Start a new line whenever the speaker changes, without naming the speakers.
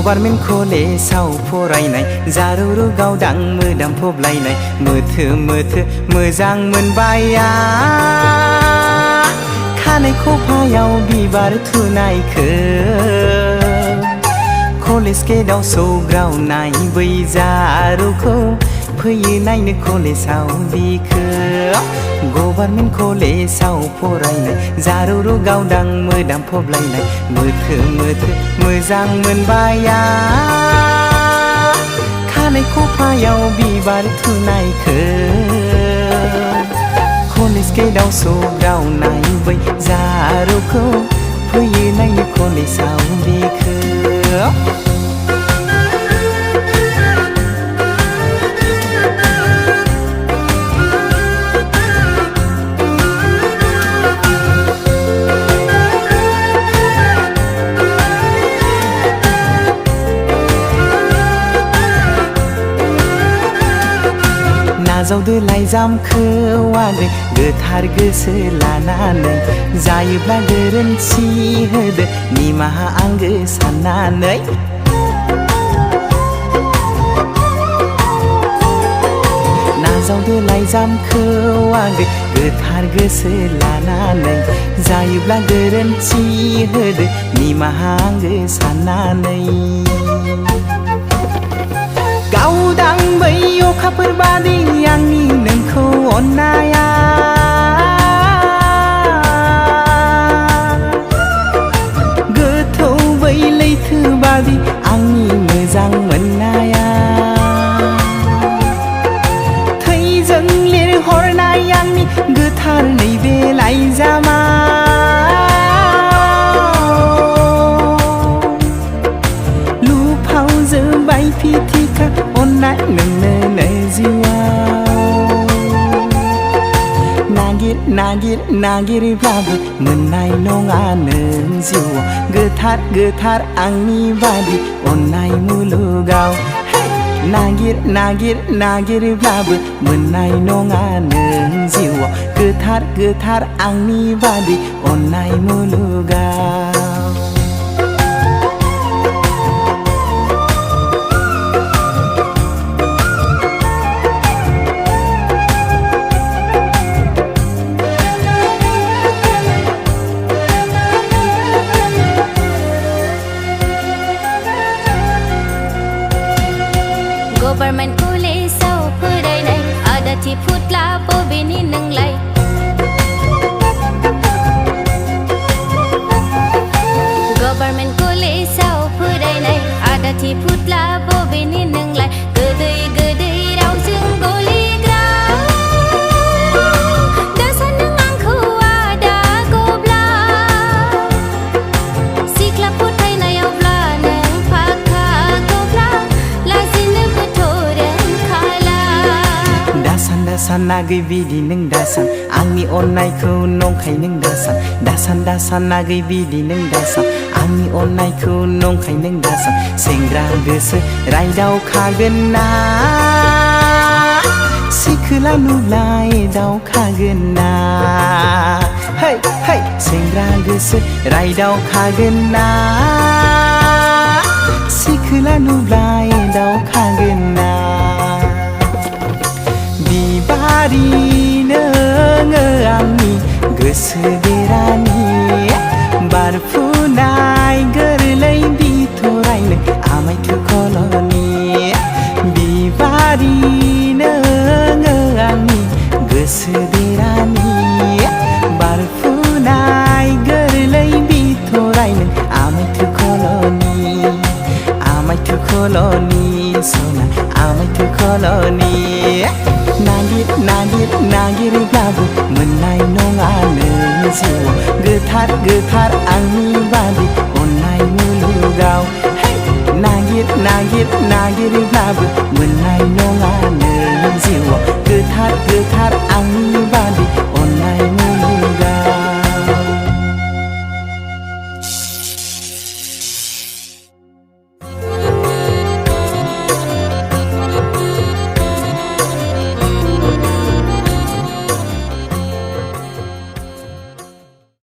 government कलेजाव फरायनाय जारौरौ गावदां मोदामफबलायनाय मोथो मोथो मोजां मोनबाय आं खानाय खफायाव बिबार थुनायखो कलेज गेटआव सौग्रावनाय बै जारौखौ फैयो नायनो कलेजाव बिखो गभार्नमेन्ट कलेजाव फरायनाय जारौरौ गावदां मोदामफबलायनाय मोथो मोथो मोजां मोनबाय आं खानाय खफायाव बिबार थुनायखो कलेज गेटआव सौग्रावनाय बै जारौखौ फैयो नायनो कलेजाव बिखो नाजावदो लाइजामखौ आगै गोथार गोसो लानानै जायोब्ला गोरोन्थि होदो निमाहा आंगो साननानै नाजावदो लाइजामखौ आगै गोथार गोसो लानानै जायोब्ला गोरोन्थि होदो निमाहा आंगो साननानै गावदां बै अखाफोर बादि आंनि नोंखौ अननाया गोथौ बै लैथो बादि आंनि मोजां मोननाया थैजों लिरहरनाय आंनि गोथार नैबे लाइजामा लुफाव जोबाय फिथिखा अननाय नोंनो जिउआव नागिर नागिर नागिरब्लाबो मोननाय नङा नों जिउआव गोथार गोथार आंनि बादि अननाय मुलुगाव नागिर नागिर नागिरब्लाबो मोननाय नङा नों जिउआव गोथार गोथार आंनि बादि अननाय मुलुगाव
गभार्नमेन्ट कलेजाव फरायनाय आदाथि फुथ्ला बबेनि नोंलाय गभार्नमेन्ट कलेजाव फरायनाय आदाथि फुथ्ला बबेनि नोंलाय गोदै गोदै रावजों गलिग्रा दासान नों आंखौ आदा गब्ला सिख्ला फोथायनायावब्ला नों फाखा गब्ला
दासान नागै बिदि नों दासान आंनि अननायखौ नंखाय नों दासान दासान नागै बिदि नों दासान आंनि अननायखौ नंखाय नों दासान सेंग्रा गोसो रायदावखागोन ना सिखोला नुलाय दावखागोन ना है है सेंग्रा गोसो रायदावखागोन ना सिखोला नुलाय दावखागोन ना बिबारि नोङो आंनि गोसो देरानि बारफुनाय गोरलै बिथरायनो आमाय थुखलनि बिबारि नोङो आंनि गोसो देरानि बारफुनाय गोरलै बिथरायनो आमाय थुखलनि सना आमाय थुखलनि नागिर नागिर नागिरब्लाबो मोननाय नङा नों जिउआव गोथार गोथार आंनि बादि अननाय मुलुगाव नागिर नागिर नागिरब्लाबो मोननाय नङा नों जिउआव गोथार गोथार आंनि